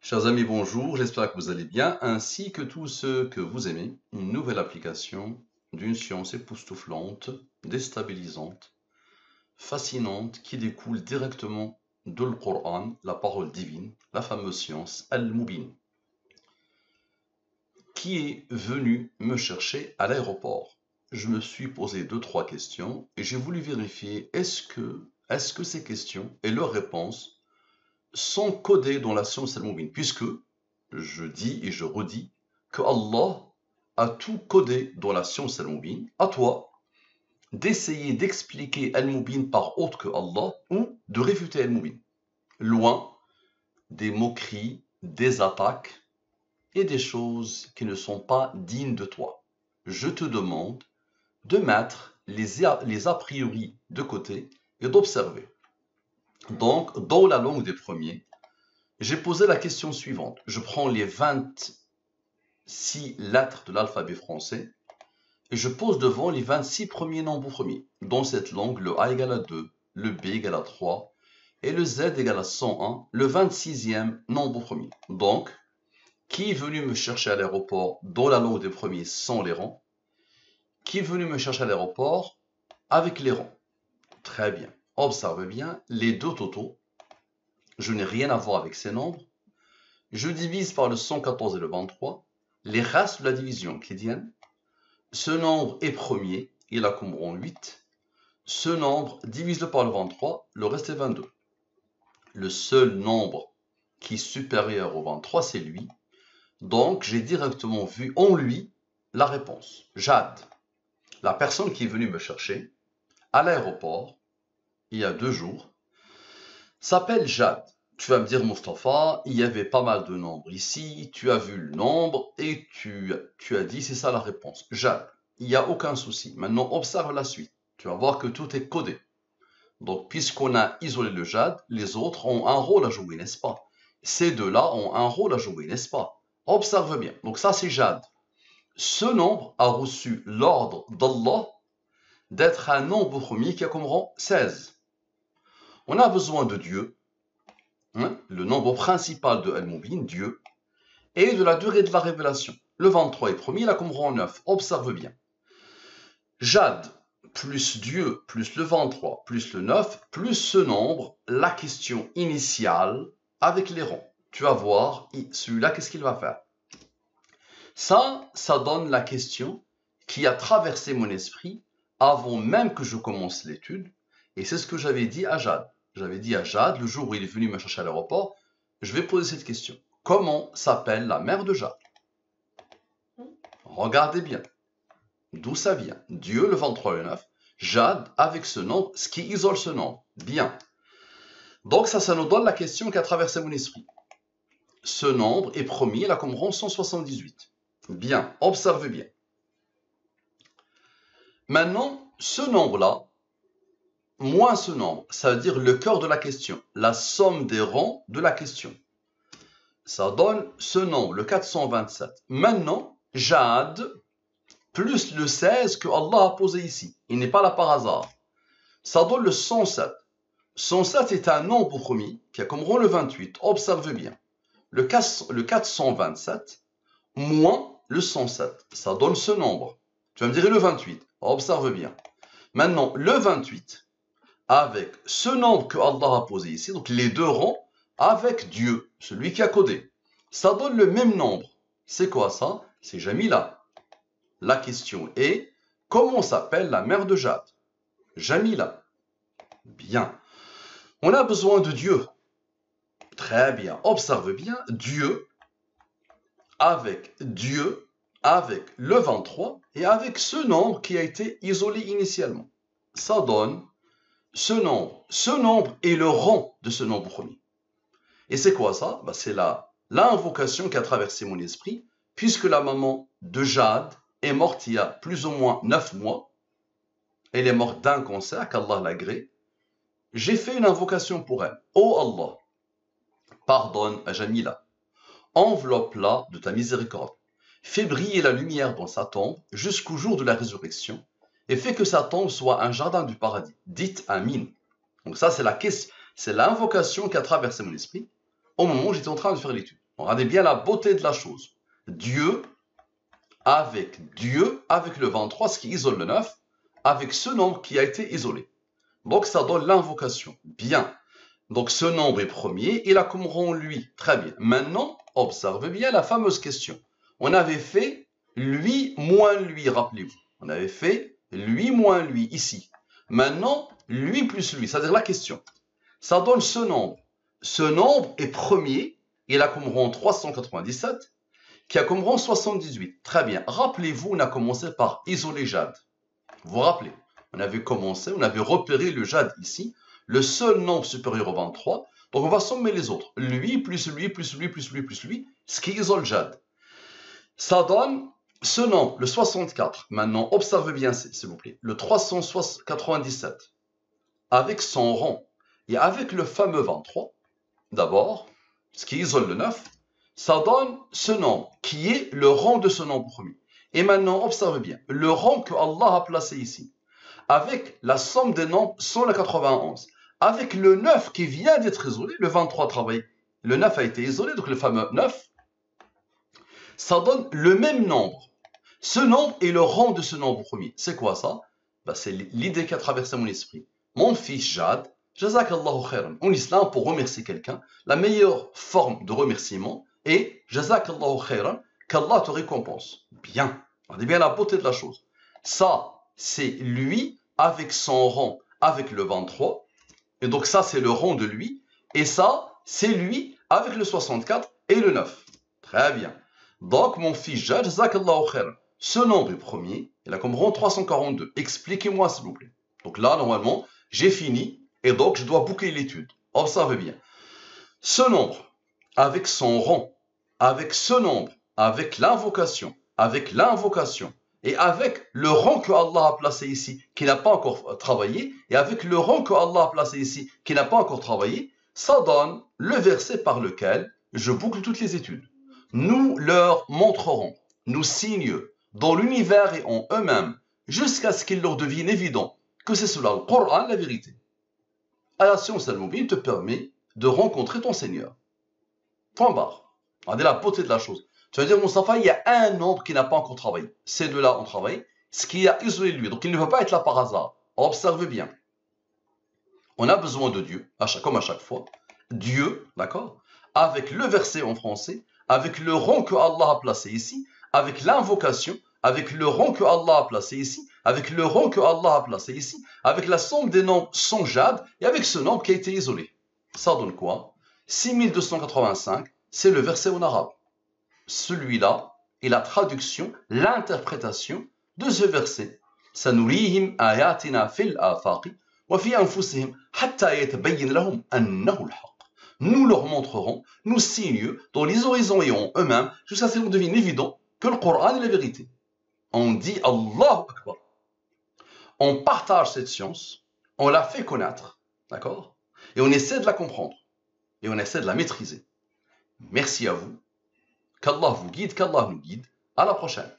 Chers amis, bonjour, j'espère que vous allez bien, ainsi que tous ceux que vous aimez. Une nouvelle application d'une science époustouflante, déstabilisante, fascinante, qui découle directement de l'Coran, la parole divine, la fameuse science Al-Mubin, qui est venu me chercher à l'aéroport. Je me suis posé 2-3 questions et j'ai voulu vérifier est-ce que ces questions et leurs réponses sont codées dans la science Al-Mubin, puisque je dis et je redis que Allah a tout codé dans la science Al-Mubin. À toi d'essayer d'expliquer Al-Mubin par autre que Allah ou de réfuter Al-Mubin. Loin des moqueries, des attaques et des choses qui ne sont pas dignes de toi. Je te demande de mettre les a priori de côté et d'observer. Donc, dans la langue des premiers, j'ai posé la question suivante. Je prends les 26 lettres de l'alphabet français et je pose devant les 26 premiers nombres premiers. Dans cette langue, le A égale à 2, le B égale à 3 et le Z égale à 101, le 26e nombre premier. Donc, qui est venu me chercher à l'aéroport dans la langue des premiers sans les rangs? Qui est venu me chercher à l'aéroport avec les rangs? Très bien. Observez bien les deux totaux. Je n'ai rien à voir avec ces nombres. Je divise par le 114 et le 23. Les restes de la division clédienne. Ce nombre est premier, il a comme rang 8. Ce nombre, divise-le par le 23, le reste est 22. Le seul nombre qui est supérieur au 23, c'est lui. Donc, j'ai directement vu en lui la réponse. Jade, la personne qui est venue me chercher à l'aéroport, il y a 2 jours, s'appelle Jade. Tu vas me dire, Mustapha, il y avait pas mal de nombres ici, tu as vu le nombre et tu as dit c'est ça la réponse. Jade, il n'y a aucun souci. Maintenant, observe la suite. Tu vas voir que tout est codé. Donc, puisqu'on a isolé le Jade, les autres ont un rôle à jouer, n'est-ce pas? Ces deux-là ont un rôle à jouer, n'est-ce pas? Observe bien. Donc ça, c'est Jade. Ce nombre a reçu l'ordre d'Allah d'être un nombre premier qui a comme rang 16. On a besoin de Dieu, le nombre principal de Al-Mubin, Dieu, et de la durée de la révélation. Le 23 est premier, il a comme rang 9. Observe bien. Jade plus Dieu plus le 23 plus le 9 plus ce nombre, la question initiale avec les rangs. Tu vas voir, celui-là, qu'est-ce qu'il va faire? Ça donne la question qui a traversé mon esprit avant même que je commence l'étude. Et c'est ce que j'avais dit à Jade. J'avais dit à Jade, le jour où il est venu me chercher à l'aéroport, je vais poser cette question. Comment s'appelle la mère de Jade? Regardez bien. D'où ça vient? Dieu, le 23 et le 9. Jade, avec ce nombre, ce qui isole ce nombre. Bien. Donc ça nous donne la question qui a traversé mon esprit. Ce nombre est premier, il a comme rang 178. Bien, observez bien. Maintenant, ce nombre-là, moins ce nombre, ça veut dire le cœur de la question, la somme des rangs de la question. Ça donne ce nombre, le 427. Maintenant, Jade, plus le 16 que Allah a posé ici. Il n'est pas là par hasard. Ça donne le 107. 107 est un nombre premier qui a comme rang le 28. Observe bien. Le 427 moins le 107. Ça donne ce nombre. Tu vas me dire le 28. Observe bien. Maintenant, le 28, avec ce nombre que Allah a posé ici, donc les deux rangs, avec Dieu, celui qui a codé, ça donne le même nombre. C'est quoi ça? C'est Jamila. La question est, comment s'appelle la mère de Jade? Jamila. Bien. On a besoin de Dieu. Très bien. Observe bien. Dieu, avec le 23 et avec ce nombre qui a été isolé initialement. Ça donne ce nombre. Ce nombre est le rang de ce nombre premier. Et c'est quoi ça? C'est l'invocation qui a traversé mon esprit, puisque la maman de Jade est morte il y a plus ou moins 9 mois. Elle est morte d'un cancer, qu'Allah l'agrée. J'ai fait une invocation pour elle. Oh Allah, pardonne à Jamila. Enveloppe-la de ta miséricorde. Fais briller la lumière dans sa tombe jusqu'au jour de la résurrection et fais que sa tombe soit un jardin du paradis. Dites Amin. Donc ça, c'est l'invocation qui a traversé mon esprit au moment où j'étais en train de faire l'étude. Regardez bien la beauté de la chose. Dieu, avec le 23, ce qui isole le 9, avec ce nombre qui a été isolé. Donc ça donne l'invocation. Bien. Donc ce nombre est premier, il a comme rang lui. Très bien. Maintenant, observez bien la fameuse question. On avait fait lui moins lui, rappelez-vous. On avait fait lui moins lui ici. Maintenant, lui plus lui, c'est-à-dire la question. Ça donne ce nombre. Ce nombre est premier, il a comme rang 397, qui a comme rang 78. Très bien. Rappelez-vous, on a commencé par isoler Jade. Vous vous rappelez? On avait commencé, on avait repéré le Jade ici, le seul nombre supérieur au 23. Donc on va sommer les autres. Lui plus lui plus lui plus lui plus lui, ce qui isole Jade. Ça donne ce nombre, le 64. Maintenant, observez bien, s'il vous plaît. Le 397, avec son rang et avec le fameux 23, d'abord, ce qui isole le 9, ça donne ce nombre, qui est le rang de ce nombre premier. Et maintenant, observez bien, le rang que Allah a placé ici, avec la somme des nombres 191, avec le 9 qui vient d'être isolé, le 23 travaillé, le 9 a été isolé, donc le fameux 9, ça donne le même nombre. Ce nombre est le rang de ce nombre premier. C'est quoi ça? C'est l'idée qui a traversé mon esprit. Mon fils Jad, Jazakallahu khairan. En islam, pour remercier quelqu'un, la meilleure forme de remerciement est Jazakallahu khairan, qu'Allah te récompense. Bien. Regardez bien la beauté de la chose. Ça, c'est lui avec son rang, avec le 23. Et donc ça, c'est le rang de lui. Et ça, c'est lui avec le 64 et le 9. Très bien. Donc, mon fils Jad, Jazakallahu khairan. Ce nombre est premier, il a comme rang 342. Expliquez-moi, s'il vous plaît. Donc là, normalement, j'ai fini et donc je dois boucler l'étude. Observez bien. Ce nombre, avec son rang, avec ce nombre, avec l'invocation, et avec le rang que Allah a placé ici, qui n'a pas encore travaillé, et avec le rang que Allah a placé ici, qui n'a pas encore travaillé, ça donne le verset par lequel je boucle toutes les études. Nous leur montrerons, nous signes dans l'univers et en eux-mêmes, jusqu'à ce qu'il leur devienne évident que c'est cela, le Coran, la vérité. À la science al-Mubin te permet de rencontrer ton Seigneur. Point barre. Regardez la beauté de la chose. Tu vas dire, Moustapha, il y a un nombre qui n'a pas encore travaillé. Ces deux-là ont travaillé, ce qui a isolé lui. Donc il ne peut pas être là par hasard. Observez bien. On a besoin de Dieu, comme à chaque fois. Dieu, d'accord? Avec le verset en français, avec le rang que Allah a placé ici, avec l'invocation, avec le rang que Allah a placé ici, avec le rang que Allah a placé ici, avec la somme des nombres sans Jad, et avec ce nombre qui a été isolé. Ça donne quoi? 6285, c'est le verset en arabe. Celui-là est la traduction, l'interprétation de ce verset. سنريهم آياتنا في الآفاق وفي أنفسهم حتى يتبين لهم أنه الحق. Nous leur montrerons, nous signeux dans les horizons et en eux-mêmes, jusqu'à ce qu'il devienne évident que le Coran est la vérité. On dit Allahu Akbar. On partage cette science, on la fait connaître, d'accord? Et on essaie de la comprendre. Et on essaie de la maîtriser. Merci à vous. Qu'Allah vous guide, qu'Allah nous guide. À la prochaine.